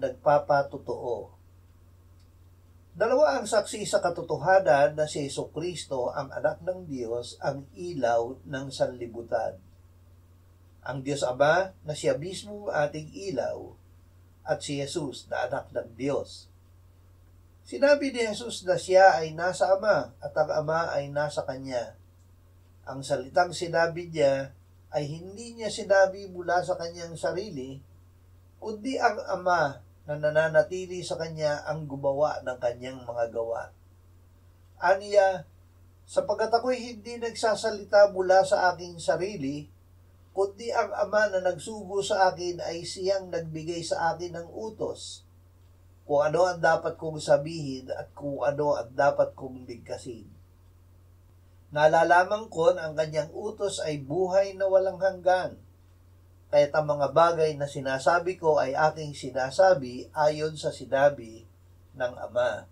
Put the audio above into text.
nagpapatotoo. Dalawa ang saksi sa katotohanan na si Jesucristo, ang anak ng Diyos, ang ilaw ng sanlibutan. Ang Diyos Ama na siya mismo ating ilaw, at si Jesus na anak ng Diyos. Sinabi ni Jesus na siya ay nasa Ama at ang Ama ay nasa Kanya. Ang salitang sinabi niya ay hindi niya sinabi mula sa kanyang sarili, kundi ang Ama na nananatili sa Kanya ang gumawa ng Kanyang mga gawa. Aniya, sapagkat ako'y hindi nagsasalita mula sa aking sarili, kundi ang Ama na nagsugo sa akin ay siyang nagbigay sa akin ng utos, kung ano ang dapat kong sabihin at kung ano ang dapat kong bigkasin. Nalalaman ko na ang Kanyang utos ay buhay na walang hanggan, kaya't ang mga bagay na sinasabi ko ay aking sinasabi ayon sa sinabi ng Ama.